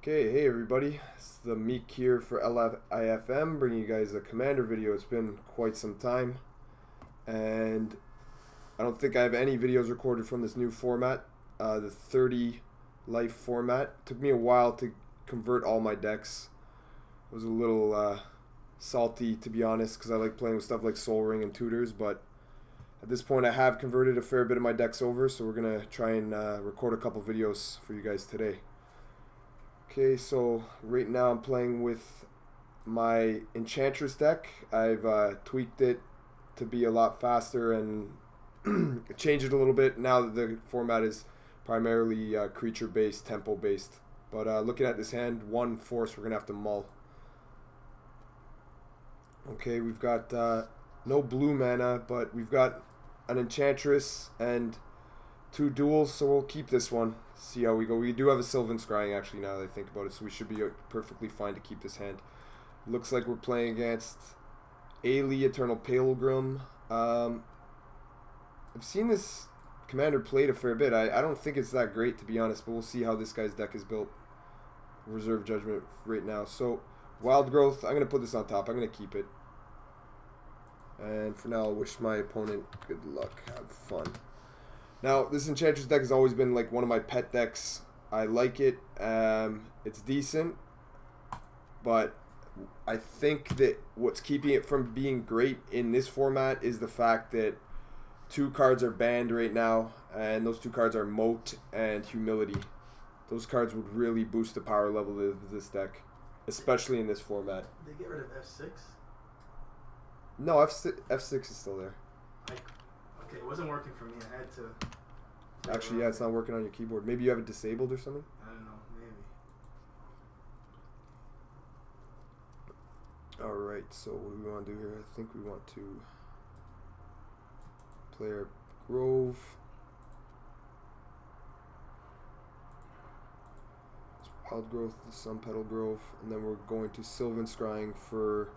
Okay, hey everybody, it's the Meek here for LIFM, bringing you guys a Commander video. It's been quite some time, and I don't think I have any videos recorded from this new format, the 30 life format. It took me a while to convert all my decks. It was a little salty, to be honest, because I like playing with stuff like Soul Ring and Tutors, but at this point I have converted a fair bit of my decks over, so we're going to try and record a couple videos for you guys today. Okay, so right now I'm playing with my Enchantress deck. I've tweaked it to be a lot faster and changed it a little bit now that the format is primarily creature-based, tempo-based. But looking at this hand, one force we're going to have to mull. Okay, we've got no blue mana, but we've got an Enchantress and two duels, so we'll keep this one. See how we go. We do have a Sylvan Scrying actually now that I think about it, so we should be perfectly fine to keep this hand. Looks like we're playing against Ayli, Eternal Pilgrim. I've seen this commander played a fair bit. I don't think it's that great, to be honest, but we'll see how this guy's deck is built. Reserve Judgment right now. So Wild Growth, I'm going to put this on top. I'm going to keep it. And for now, I'll wish my opponent good luck. Have fun. Now, this Enchantress deck has always been like one of my pet decks. I like it. It's decent, but I think that what's keeping it from being great in this format is the fact that two cards are banned right now, and those two cards are Moat and Humility. Those cards would really boost the power level of this deck, especially in this format. They get rid of F6? No, F6 is still there. Okay, it wasn't working for me. I had to... Actually, yeah, it's not working on your keyboard. Maybe you have it disabled or something? I don't know, maybe. Alright, so what do we want to do here? I think we want to play our Grove. It's Wild Growth, the Sun Petal Grove, and then we're going to Sylvan Scrying for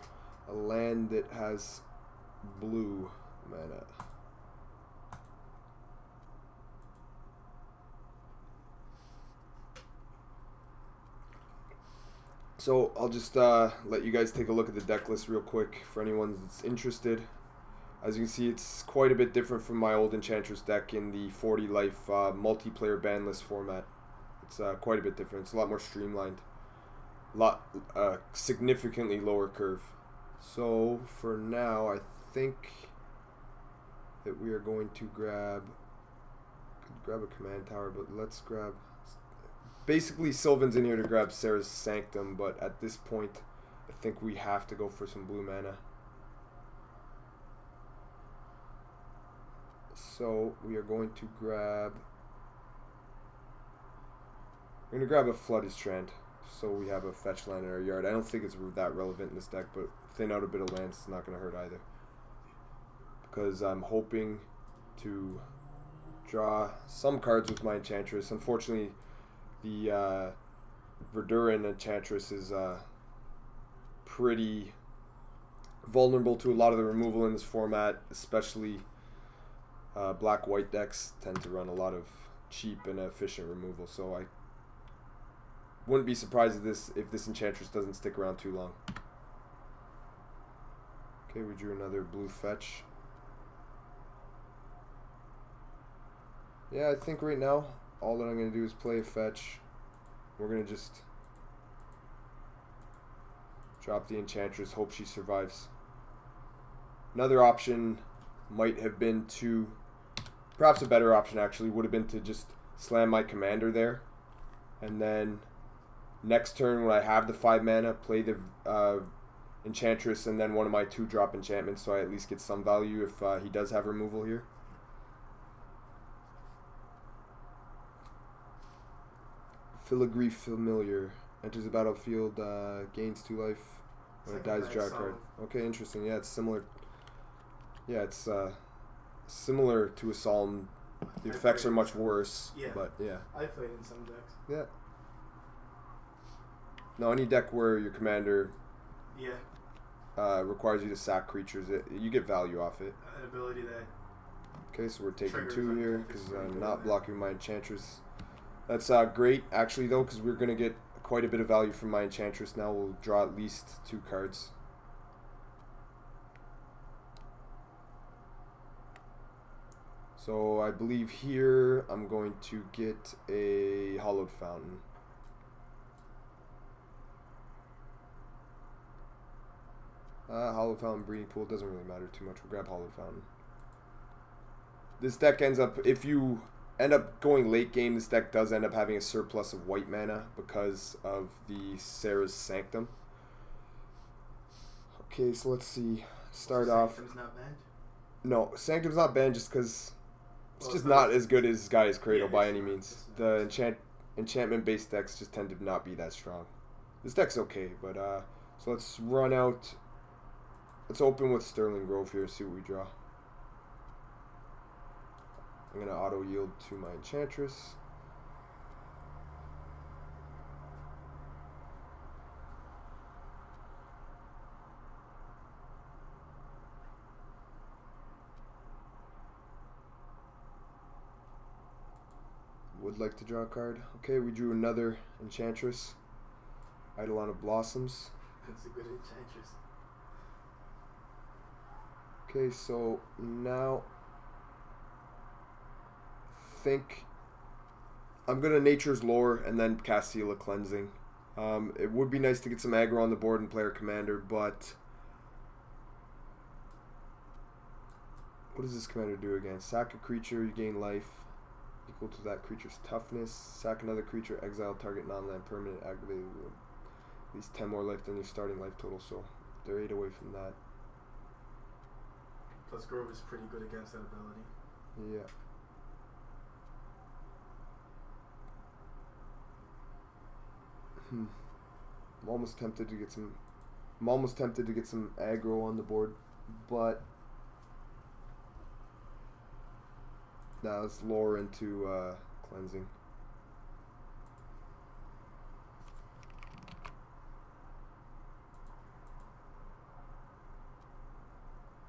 a land that has blue mana. So I'll just let you guys take a look at the deck list real quick for anyone that's interested. As you can see, it's quite a bit different from my old Enchantress deck in the 40 life multiplayer ban list format. It's quite a bit different. It's a lot more streamlined, significantly lower curve. So for now, I think that we are going to grab a command tower, but let's grab. Basically, Sylvan's in here to grab Sarah's Sanctum, but at this point, I think we have to go for some blue mana. So we are going to grab. We're going to grab a Flooded Strand, so we have a fetch land in our yard. I don't think it's that relevant in this deck, but thin out a bit of lands is not going to hurt either. Because I'm hoping to draw some cards with my Enchantress. Unfortunately, the Verduran Enchantress is pretty vulnerable to a lot of the removal in this format, especially black-white decks tend to run a lot of cheap and efficient removal, so I wouldn't be surprised if this Enchantress doesn't stick around too long. Okay, we drew another blue fetch. Yeah, I think right now all that I'm going to do is play a fetch. We're going to just drop the Enchantress, hope she survives. Another option might have been to, perhaps a better option actually, would have been to just slam my commander there. And then next turn when I have the 5 mana, play the Enchantress and then one of my 2-drop enchantments so I at least get some value if he does have removal here. Filigree Familiar. Enters the battlefield, gains 2 life when it dies, draw a card. Okay, interesting. Yeah, it's similar. Yeah, it's similar to a Solemn. The effects are much worse. Yeah. But yeah. I played in some decks. Yeah. No, any deck where your commander requires you to sack creatures, you get value off it. An ability that. Okay, so we're taking 2 here because I'm not blocking my Enchantress. That's great, actually, though, because we're going to get a quite a bit of value from my Enchantress now. We'll draw at least 2 cards. So I believe here I'm going to get a Hollowed Fountain. Hollowed Fountain, Breeding Pool, doesn't really matter too much. We'll grab Hollowed Fountain. This deck ends up, if you end up going late game, this deck does end up having a surplus of white mana because of the Sarah's Sanctum. Okay, so let's see. Start off. Sanctum's not banned? No, Sanctum's not banned just because it's just not as good as Gaia's Cradle by any not. means. The enchantment-based decks just tend to not be that strong. This deck's okay, but so let's run out. Let's open with Sterling Grove here, see what we draw. I'm going to auto-yield to my Enchantress. Would like to draw a card. Okay, we drew another Enchantress. Eidolon of Blossoms. That's a good Enchantress. Okay, so now think I'm gonna Nature's Lore and then cast Seal of Cleansing. It would be nice to get some aggro on the board and player commander, but what does this commander do again? Sack a creature, you gain life equal to that creature's toughness. Sack another creature, exile target non-land permanent, activated with at least 10 more life than your starting life total, so they're 8 away from that. Plus Grove is pretty good against that ability. Yeah. I'm almost tempted to get some aggro on the board, but now let's lure into cleansing.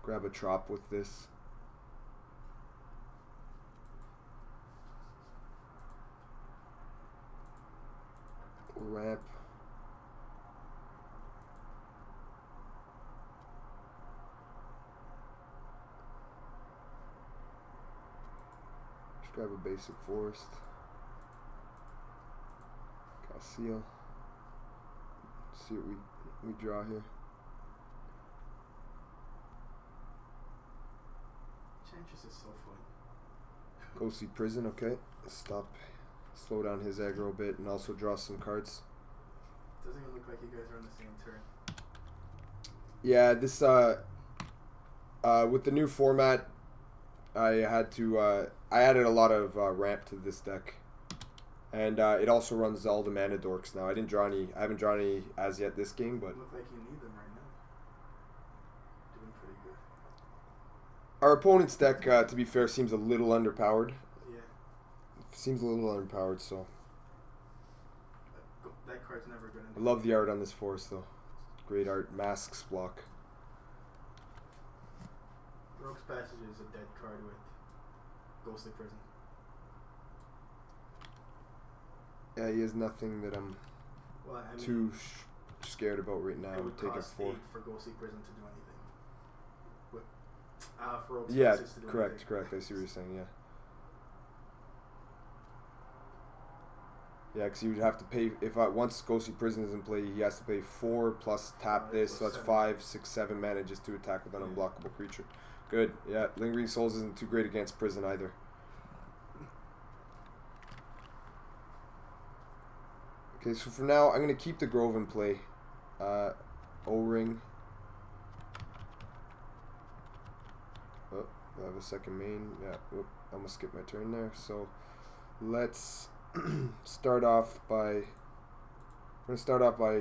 Grab a Trop with this. Ramp. Just grab a basic forest. Seal. See what we draw here. Enchantress is so fun. Ghostly Prison, okay. Slow down his aggro a bit and also draw some cards. Doesn't even look like you guys are on the same turn. Yeah, this with the new format, I added a lot of ramp to this deck, and it also runs all the mana dorks now. I haven't drawn any as yet this game, but Look like you need them right now. Doing pretty good. our opponent's deck, to be fair, seems a little underpowered. Yeah. Seems a little underpowered, so. That card's never gonna. I love the art on this forest, though. Great art. Masks block. Rogue's Passage is a dead card with Ghostly Prison. Yeah, he has nothing that I'm too scared about right now. It would Take cost a 4. 8 for Ghostly Prison to do anything. For Rogue's Yeah, Passage to do anything. correct. I see what you're saying. Yeah. Yeah, because you would have to pay once Ghostly Prison is in play, he has to pay 4 plus tap this, so that's 5, 6, 7 mana just to attack with an unblockable creature. Good. Yeah, Lingering Souls isn't too great against Prison either. Okay, so for now, I'm going to keep the Grove in play. O-Ring. Oh, I have a second main. Yeah, I'm going to skip my turn there. So, let's start off by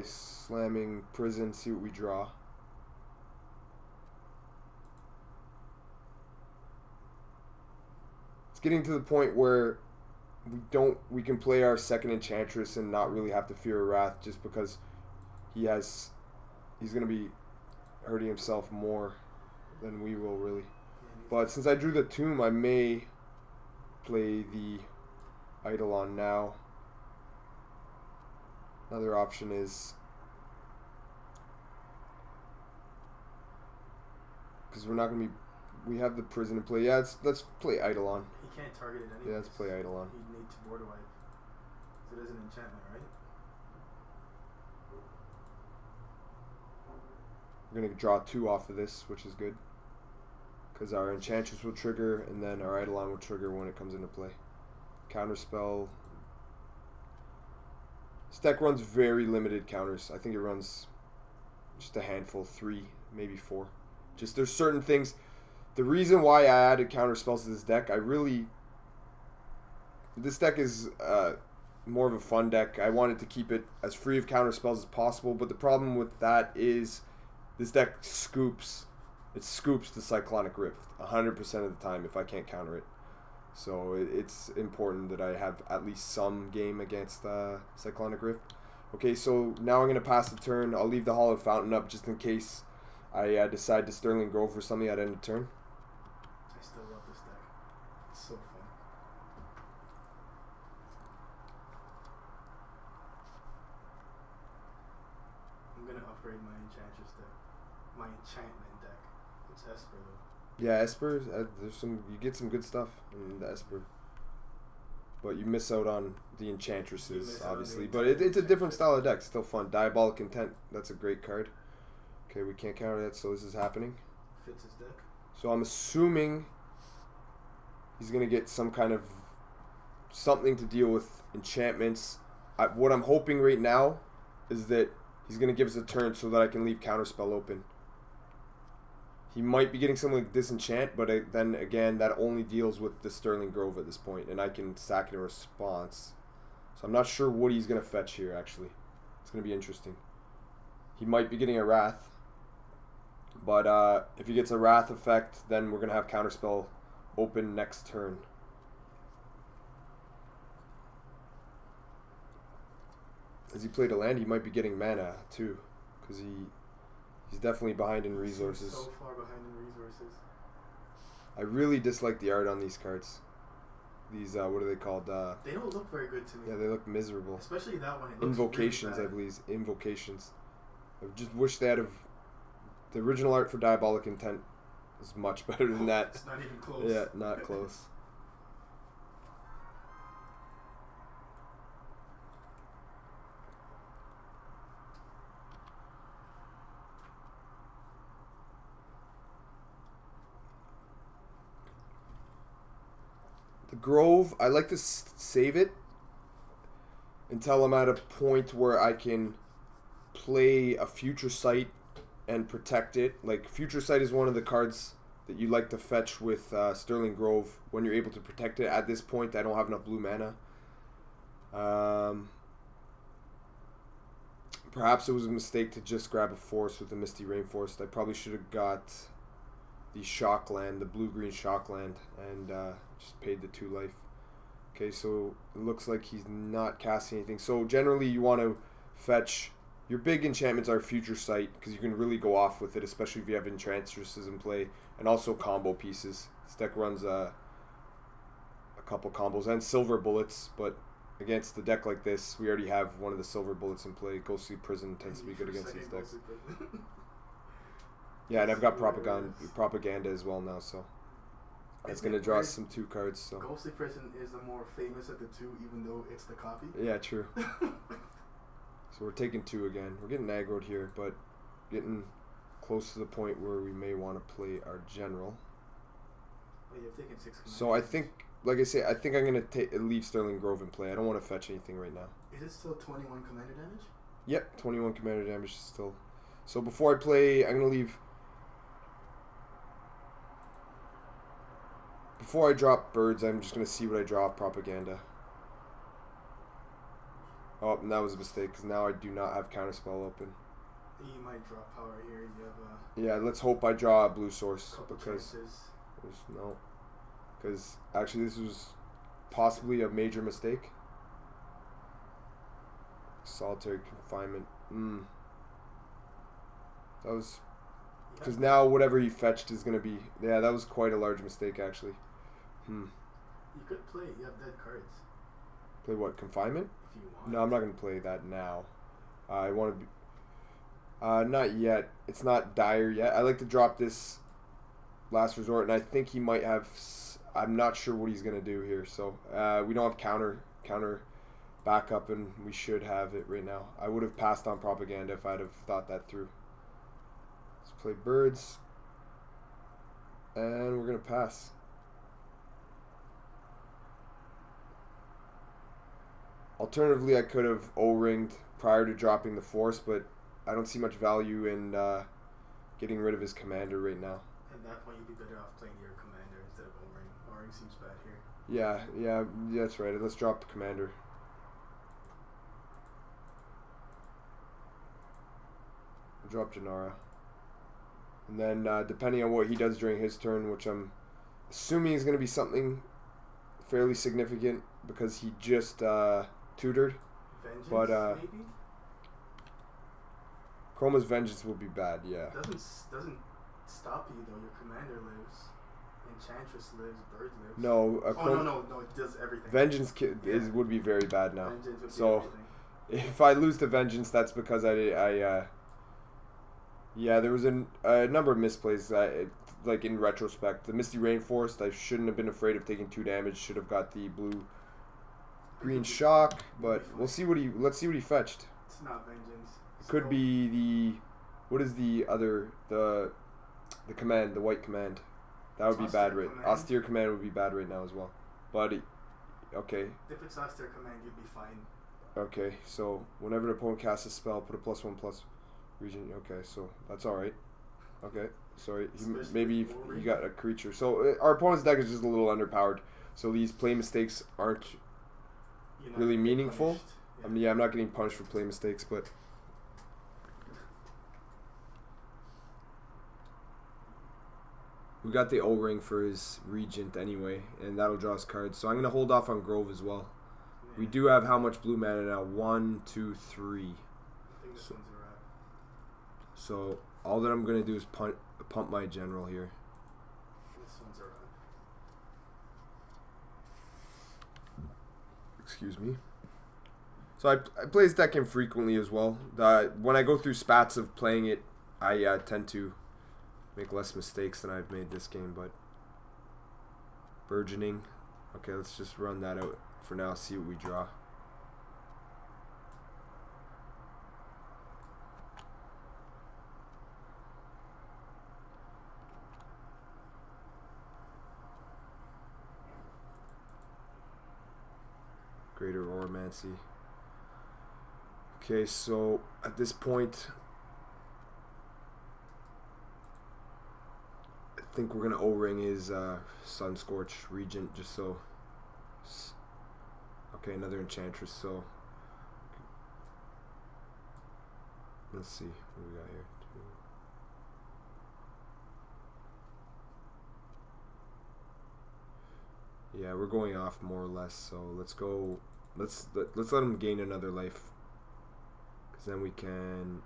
slamming Prison, see what we draw. It's getting to the point where we can play our second Enchantress and not really have to fear a Wrath, just because he's going to be hurting himself more than we will, really. But since I drew the Tomb, I may play the Eidolon now. Another option is, because we're not going to be, we have the prison in play. Yeah, let's play Eidolon. He can't target it anyway. Yeah, let's play Eidolon. He'd need to border wipe. So it is an enchantment, right? We're going to draw 2 off of this, which is good. Because our Enchantress will trigger, and then our Eidolon will trigger when it comes into play. Counterspell. This deck runs very limited counters. I think it runs just a handful, 3, maybe 4. Just there's certain things. The reason why I added counterspells to this deck, this deck is more of a fun deck. I wanted to keep it as free of counterspells as possible, but the problem with that is this deck scoops the Cyclonic Rift 100% of the time if I can't counter it. So it's important that I have at least some game against Cyclonic Rift. Okay, so now I'm going to pass the turn. I'll leave the Hallowed Fountain up just in case I decide to Sterling Grove for something at end of turn. I still love this deck. It's so fun. I'm going to upgrade my Enchantress deck. My enchantment deck. It's Esper though. Yeah, Esper, you get some good stuff in the Esper. But you miss out on the Enchantresses, obviously. But it's a different style of deck. Still fun. Diabolic Intent, that's a great card. Okay, we can't counter that, so this is happening. Fits his deck. So I'm assuming he's going to get some kind of something to deal with enchantments. What I'm hoping right now is that he's going to give us a turn so that I can leave Counterspell open. He might be getting something like Disenchant, but then again, that only deals with the Sterling Grove at this point, and I can sack it in response. So I'm not sure what he's going to fetch here, actually. It's going to be interesting. He might be getting a Wrath, but if he gets a Wrath effect, then we're going to have Counterspell open next turn. As he played a land, he might be getting mana, too, because he's definitely behind in resources. So far behind in resources. I really dislike the art on these cards. These, what are they called? They don't look very good to me. Yeah, they look miserable. Especially that one. It looks Invocations, really I believe. Invocations. I just wish they had the original art for Diabolic Intent is much better than that. It's not even close. Yeah, not close. The Grove, I like to save it until I'm at a point where I can play a Future Sight and protect it. Like, Future Sight is one of the cards that you like to fetch with Sterling Grove when you're able to protect it. At this point, I don't have enough blue mana. Perhaps it was a mistake to just grab a forest with the Misty Rainforest. I probably should have got the Shockland, the blue-green Shockland, and just paid the 2 life. Okay, so it looks like he's not casting anything. So generally you want to fetch, your big enchantments are Future Sight, because you can really go off with it, especially if you have Enchantresses in play, and also combo pieces. This deck runs a couple combos, and Silver Bullets, but against a deck like this, we already have one of the Silver Bullets in play. Ghostly Prison tends to be good against these decks. Yeah, and I've got propaganda as well now, so it's going to draw some 2 cards. So Ghostly Prison is the more famous of the 2, even though it's the copy. Yeah, true. So we're taking 2 again. We're getting aggroed here, but getting close to the point where we may want to play our general. Well, you've taken 6 commanders. So I think, like I say, I think I'm going to leave Sterling Grove in play. I don't want to fetch anything right now. Is it still 21 commander damage? Yep, 21 commander damage still. So before I play, I'm going to leave... Before I drop birds, I'm just going to see what I draw off propaganda. Oh, and that was a mistake, because now I do not have Counterspell open. You might draw power here. You have yeah, let's hope I draw a blue source, because chances. There's no... Because actually this was possibly a major mistake. Solitary confinement. That was... Because now whatever he fetched is going to be... Yeah, that was quite a large mistake, actually. You could play. You have dead cards. Play what? Confinement? If you want. No, I'm not going to play that now. I want to be... not yet. It's not dire yet. I like to drop this last resort, and I think he might have... I'm not sure what he's going to do here. So we don't have counter backup, and we should have it right now. I would have passed on propaganda if I'd have thought that through. Let's play birds. And we're going to pass. Alternatively, I could have O-ringed prior to dropping the force, but I don't see much value in getting rid of his commander right now. At that point, you'd be better off playing your commander instead of O-ring. O-ring seems bad here. Yeah, that's right. Let's drop the commander. Drop Jenara. And then, depending on what he does during his turn, which I'm assuming is going to be something fairly significant because he just tutored. Vengeance, but maybe? Chroma's Vengeance will be bad, yeah. Doesn't stop you, though. Your commander lives. Enchantress lives. Bird lives. No. No, it does everything. Vengeance would be very bad now. Vengeance would so, be everything. if I lose to Vengeance, that's because yeah, there was a number of misplays. Like in retrospect, the Misty Rainforest, I shouldn't have been afraid of taking 2 damage. Should have got the blue-green shock, but let's see what he fetched. It's not Vengeance. Could be the what is the other the command, the white command. That would be bad right. Austere command would be bad right now as well. But okay. If it's austere command, you'd be fine. Okay, so whenever the opponent casts a spell, put a +1/+ region. Okay, so that's all right. Okay, sorry. Maybe he got a creature. So our opponent's deck is just a little underpowered. So these play mistakes aren't really meaningful. Yeah. I'm not getting punished for play mistakes, but we got the O-ring for his Regent anyway, and that'll draw us cards. So I'm gonna hold off on Grove as well. Yeah. We do have how much blue mana now? 1, 2, 3. I think this one's a wrap. So all that I'm gonna do is pump my general here. This one's a wrap. Excuse me. So I play this deck infrequently as well. When I go through spats of playing it, I tend to make less mistakes than I've made this game. But burgeoning. Okay, let's just run that out for now. See what we draw. Greater Oromancy. Okay, so at this point, I think we're gonna O-ring his Sunscorch Regent just so. Okay, another Enchantress. So let's see what we got here. Yeah, we're going off more or less. So let's go. Let's let him gain another life. Then we can.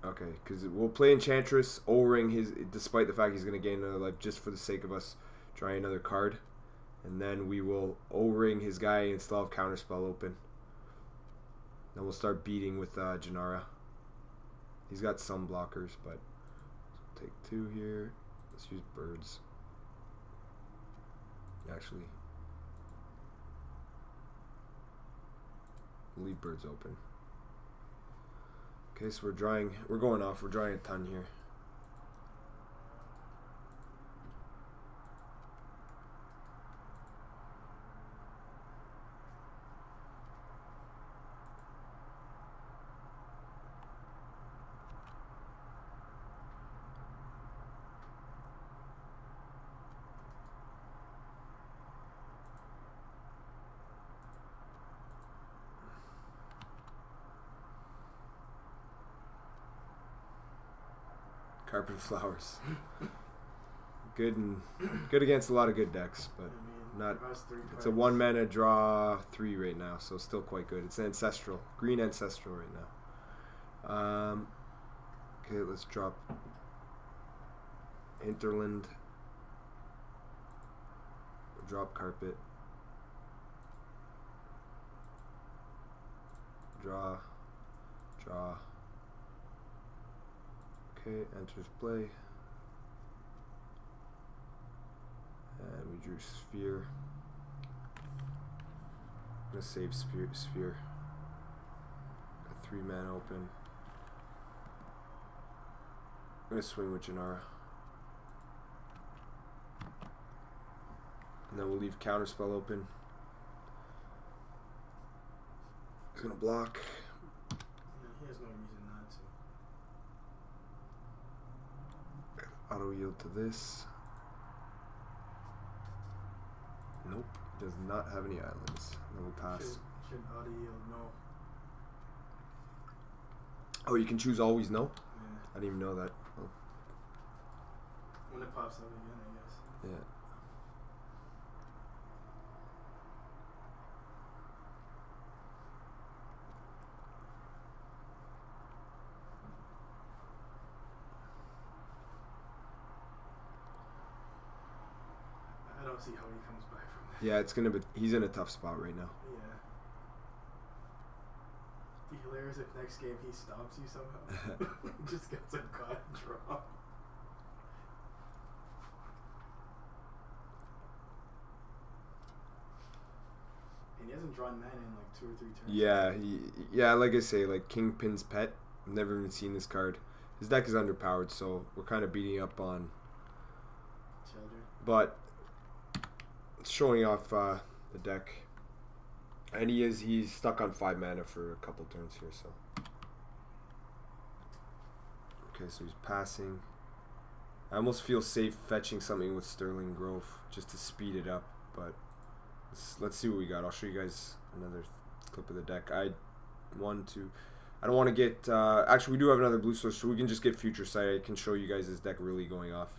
Okay, because we'll play Enchantress, O-ring his, despite the fact he's going to gain another life, just for the sake of us trying another card. And then we will O-ring his guy and still have Counterspell open. Then we'll start beating with Jenara. He's got some blockers, but take 2 here. Let's use birds. Actually, leave birds open. Okay, so we're drawing a ton here. Carpet Flowers. Good against a lot of good decks, but not. It's a 1 mana draw 3 right now, so still quite good. It's ancestral, green ancestral right now. Okay, let's drop Hinterland. Drop Carpet. Draw. Draw. Okay, enters play. And we drew Sphere. I'm gonna save Sphere. Got 3 mana open. I'm gonna swing with Jenara. And then we'll leave Counterspell open. He's gonna block. Yeah, he has no reason not to. Auto yield to this. Nope, he does not have any islands. Then we'll pass. Should auto yield no. Oh, you can choose always no? Yeah. I didn't even know that. Oh. When it pops up again, I guess. Yeah. I don't see how he comes back from that. Yeah, it's gonna be. He's in a tough spot right now. Yeah. Be hilarious if next game he stops you somehow. Just gets a god draw. And he hasn't drawn mana in like 2 or 3 turns. Yeah, yeah. Like I say, like Kingpin's Pet. I've never even seen this card. His deck is underpowered, so we're kind of beating up on. Children. But it's showing off the deck, and he's stuck on 5 mana for a couple turns here. So okay, so he's passing. I almost feel safe fetching something with Sterling Grove just to speed it up, but let's see what we got. I'll show you guys another clip of the deck. I don't want to get actually we do have another blue source, so we can just get Future Sight. I can show you guys this deck really going off.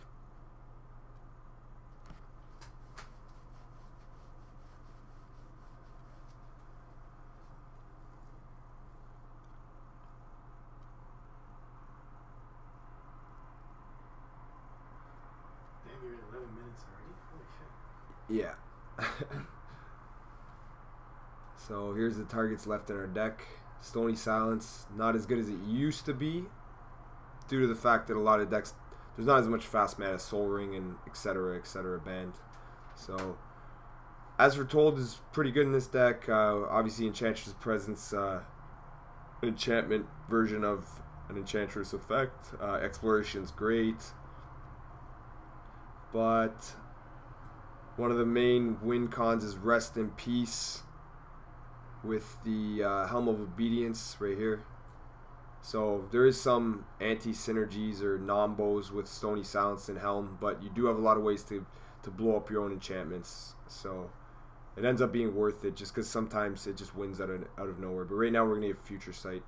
Damn, you're at 11 minutes already? Holy shit. Yeah. So here's the targets left in our deck. Stony Silence, not as good as it used to be, due to the fact that a lot of decks, there's not as much fast mana, Soul Ring and etc. banned. So, as foretold is pretty good in this deck. Obviously, Enchantress Presence, enchantment version of an Enchantress effect. Exploration's great, but one of the main win cons is Rest in Peace with the Helm of Obedience right here. So there is some anti-synergies or nombos with Stony Silence and Helm, but you do have a lot of ways to blow up your own enchantments. So it ends up being worth it just because sometimes it just wins out of nowhere. But right now we're going to get Future Sight.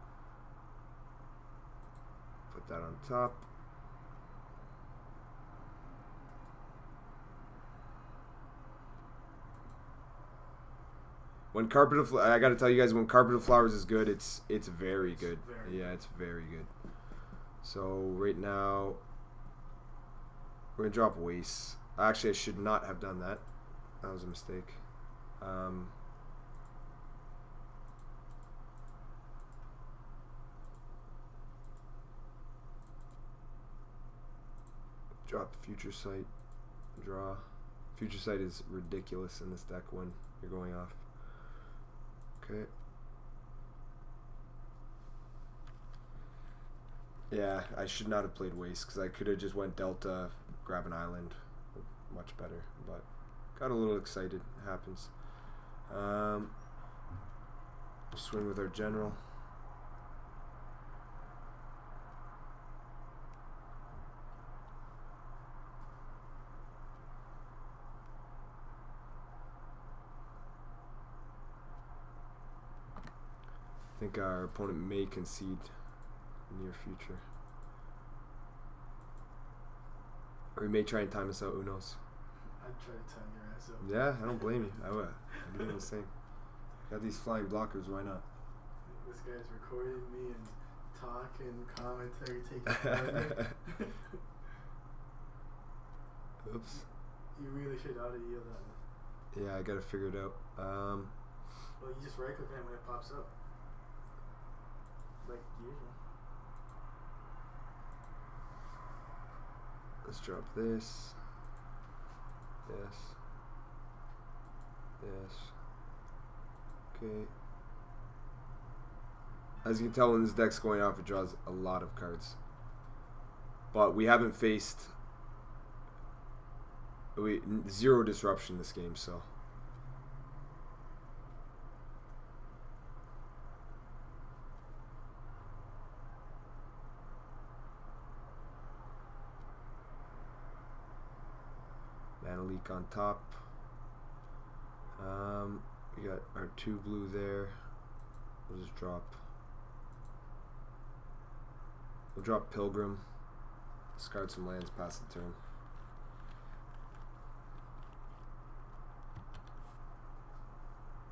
Put that on top. When Carpet of I gotta tell you guys, when Carpet of Flowers is good, it's very good. Yeah, it's very good. So right now we're gonna drop Waste. Actually, I should not have done that. That was a mistake. Drop Future Sight. Draw. Future Sight is ridiculous in this deck when you're going off. Okay. Yeah, I should not have played Waste because I could have just went Delta, grab an island, much better. But got a little excited. It happens. Swing with our general. I think our opponent may concede in the near future. Or he may try and time us out, who knows? I'd try to time your ass out. Yeah, I don't blame you. I would. I'd be doing the same. Got these flying blockers, why not? This guy's recording me and talking, commentary, taking Oops. You really should auto yield that one. Yeah, I gotta figure it out. Well, you just right click on it when it pops up. like usual. Let's drop this. Yes. Yes. Okay. As you can tell, when this deck's going off, it draws a lot of cards. But we haven't faced zero disruption this game, so. Mana leak on top. We got our 2 blue there. We'll just drop. We'll drop Pilgrim. Discard some lands past the turn.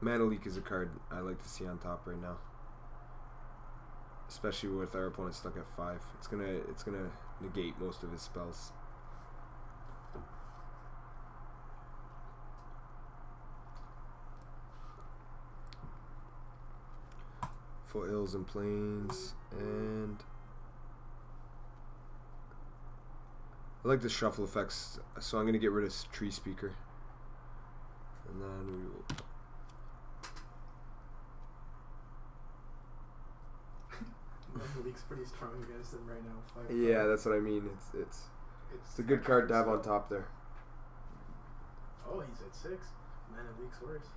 Mana leak is a card I like to see on top right now, especially with our opponent stuck at 5. It's gonna negate most of his spells. For Hills and Plains, and I like the shuffle effects, so I'm gonna get rid of Tree Speaker, and then we will. The leak's pretty strong against him right now. 5. Yeah, that's what I mean. It's a good card to have on top there. Oh, he's at 6. Mana leak's worse.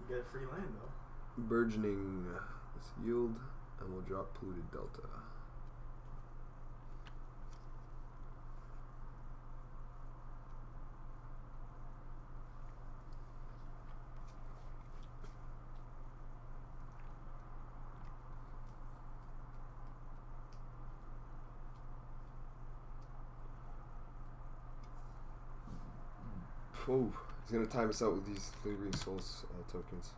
You get a free land though. Burgeoning. Let's yield, and we'll drop Polluted Delta. Oh, he's going to time us out with these Fleeting Souls tokens.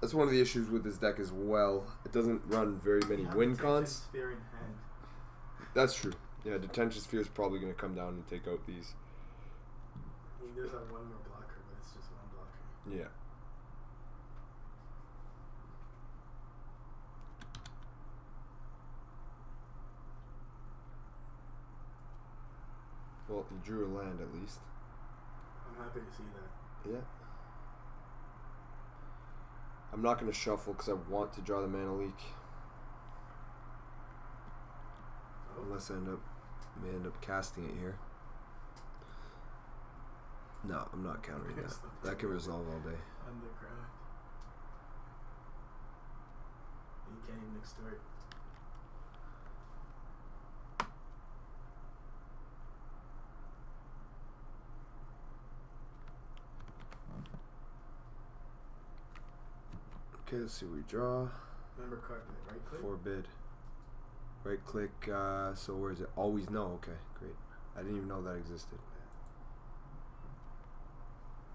That's one of the issues with this deck as well. It doesn't run very many win cons. Sphere in hand. That's true. Yeah, Detention Sphere is probably going to come down and take out these. He does have one more blocker, but it's just one blocker. Yeah. Well, he drew a land at least. I'm happy to see that. Yeah. I'm not going to shuffle because I want to draw the Mana Leak. Oh. Unless I may end up casting it here. No, I'm not countering that. That can resolve all day. Underground. You can't even extort. Okay, let's see what we draw. Remember card right click? Forbid. Right click, so where is it? Always no, okay, great. I didn't even know that existed.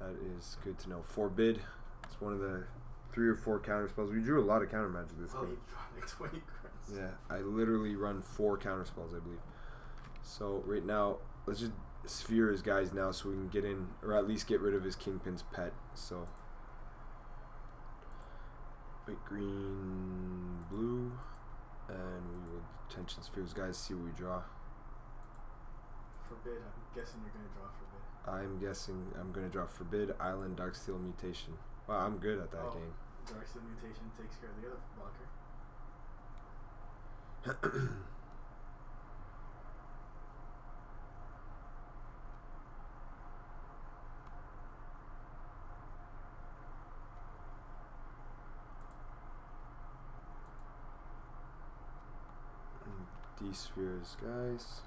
That is good to know. Forbid. It's one of the 3 or 4 counter spells. We drew a lot of counter magic this game. Oh, you draw like 20 cards. Yeah, I literally run 4 counter spells, I believe. So right now, let's just sphere his guys now so we can get in, or at least get rid of his Kingpin's pet. So white, green, blue, and we will Detention Sphere his guys, see what we draw. Forbid, I'm guessing you're going to draw Forbid. I'm guessing I'm going to draw Forbid, Island, Darksteel, Mutation. Wow, I'm good at that game. Darksteel Mutation takes care of the other blocker. D-spheres, guys.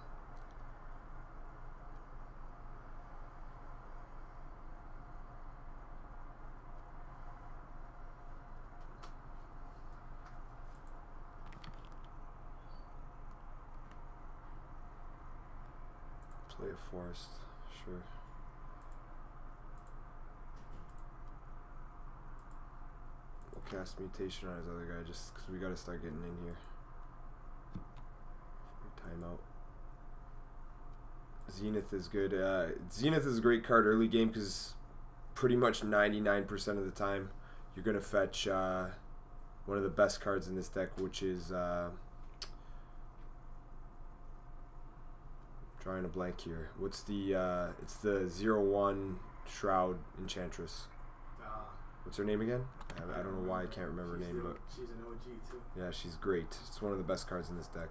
Play a forest, sure. We'll cast Mutation on his other guy just because we got to start getting in here. Timeout. Zenith is good. Zenith is a great card early game because pretty much 99% of the time you're gonna fetch one of the best cards in this deck, which is drawing a blank here. What's the it's the 0/1 Shroud Enchantress. What's her name again? I don't know why I can't remember her name, but she's an OG too. Yeah, she's great. It's one of the best cards in this deck.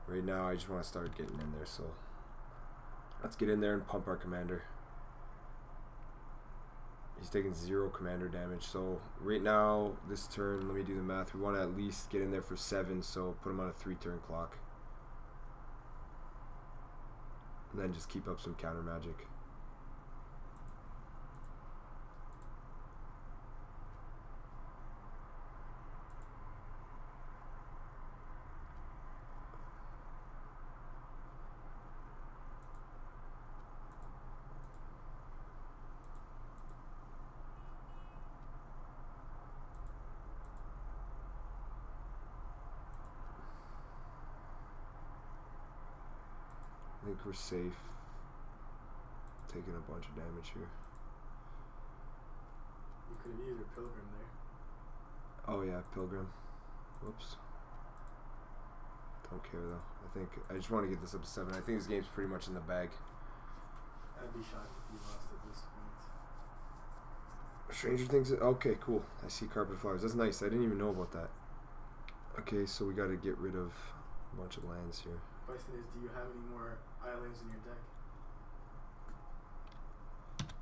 Right now, I just want to start getting in there, so let's get in there and pump our commander. He's taking 0 commander damage, so right now, this turn, let me do the math. We want to at least get in there for 7, so put him on a 3-turn clock. And then just keep up some counter magic. I think we're safe. Taking a bunch of damage here. You could have used your Pilgrim there. Oh yeah, Pilgrim. Whoops. Don't care though. I just want to get this up to 7. I think this game's pretty much in the bag. I'd be shocked if you lost at this point. Stranger Things. Okay, cool. I see Carpet Flowers. That's nice. I didn't even know about that. Okay, so we got to get rid of a bunch of lands here. Question is, do you have any more islands in your deck?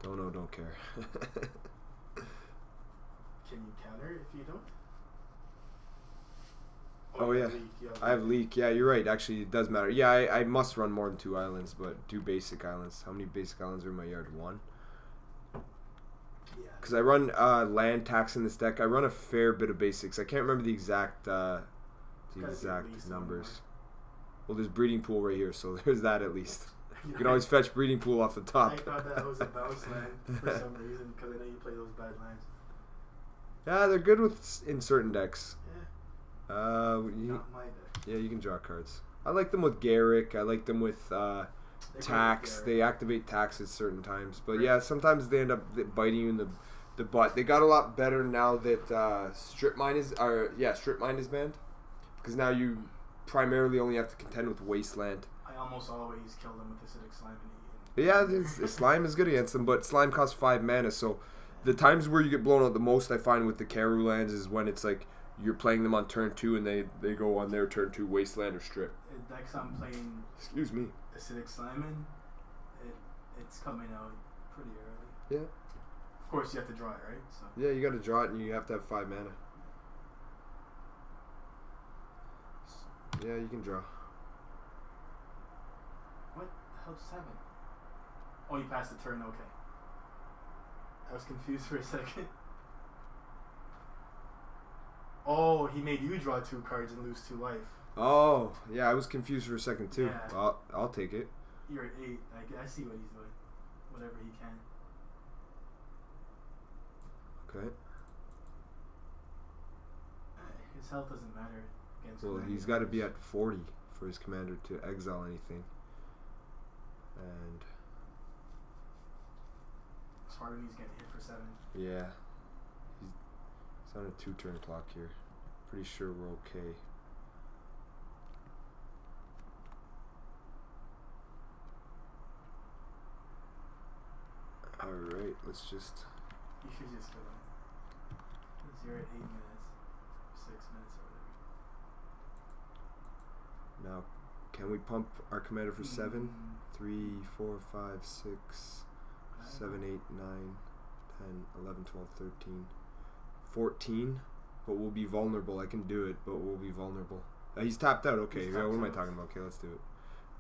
Don't know, don't care. Can you counter if you don't? Oh yeah, I have leak. Yeah, you're right. Actually, it does matter. Yeah, I must run more than 2 islands, but 2 basic islands. How many basic islands are in my yard? 1? Yeah. Because I run land tax in this deck. I run a fair bit of basics. I can't remember the exact numbers. Well, there's breeding pool right here, so there's that at least. You can always fetch breeding pool off the top. I thought that was a bounce land for some reason, because I know you play those bad lands. Yeah, they're good in certain decks. Yeah. Not my deck. Yeah, you can draw cards. I like them with Garrick. I like them with tax. They activate tax at certain times. But yeah, sometimes they end up biting you in the butt. They got a lot better now that Strip Mine is banned, because now you primarily only have to contend with Wasteland. I almost always kill them with Acidic Slime. Yeah, Slime is good against them, but Slime costs 5 mana, so the times where you get blown out the most, I find with the Karu lands, is when it's like you're playing them on turn 2 and they go on their turn 2 Wasteland or Strip. The decks I'm playing Acidic Slime it's coming out pretty early. Yeah. Of course you have to draw it, right? So. Yeah, you got to draw it and you have to have 5 mana. Yeah, you can draw. What the hell just happened? Oh, you passed the turn, okay. I was confused for a second. Oh, he made you draw 2 cards and lose 2 life. Oh, yeah, I was confused for a second too. Yeah. I'll take it. You're at 8. I see what he's doing. Whatever he can. Okay. His health doesn't matter against. Well, he's got to be at 40 for his commander to exile anything. And it's hard when he's getting hit for 7. Yeah. He's on a 2-turn clock here. Pretty sure we're okay. Alright, let's just... You should just go in. Because you're at 8 minutes. 6 minutes or whatever. Now, can we pump our commander for 7? 3, 4, 5, 6, 7, 8, 9, 10, 11, 12, 13, 14. But we'll be vulnerable. I can do it, but we'll be vulnerable. He's tapped out. Okay, what am I talking about? Okay, let's do it.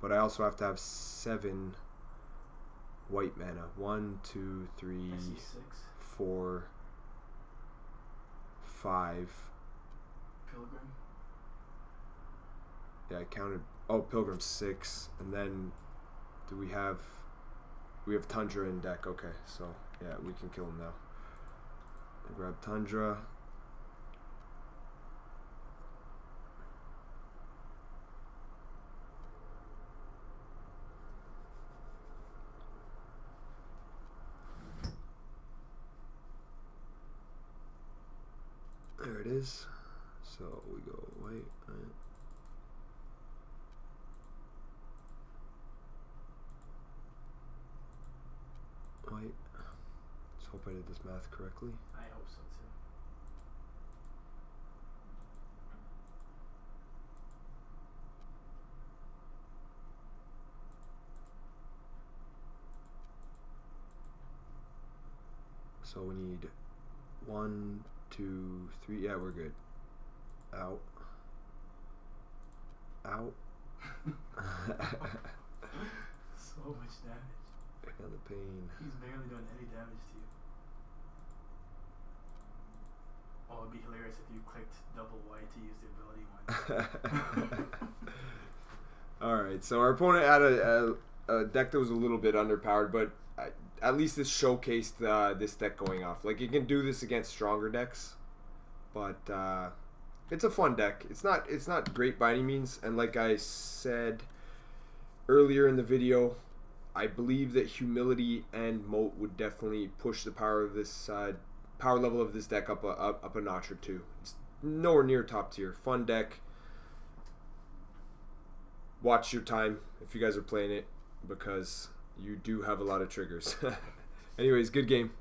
But I also have to have 7 white mana. 1, 2, 3, 4, 5. Pilgrim. Yeah, I counted. Oh, Pilgrim 6, and then do we have Tundra in deck? Okay, so yeah, we can kill him now. I'll grab Tundra. it is. So we go white. White. Let's hope I did this math correctly. I hope so too. So we need 1, 2, 3. Yeah, we're good. Out. Out. So much damage. And the pain. He's barely doing any damage to you. Oh, it'd be hilarious if you clicked double white to use the ability one. Alright, so our opponent had a deck that was a little bit underpowered, but at least this showcased this deck going off. Like, you can do this against stronger decks, but it's a fun deck. It's not great by any means, and like I said earlier in the video, I believe that Humility and Moat would definitely push the power of this power level of this deck up a notch or two. It's nowhere near top tier. Fun deck. Watch your time if you guys are playing it, because you do have a lot of triggers. Anyways, good game.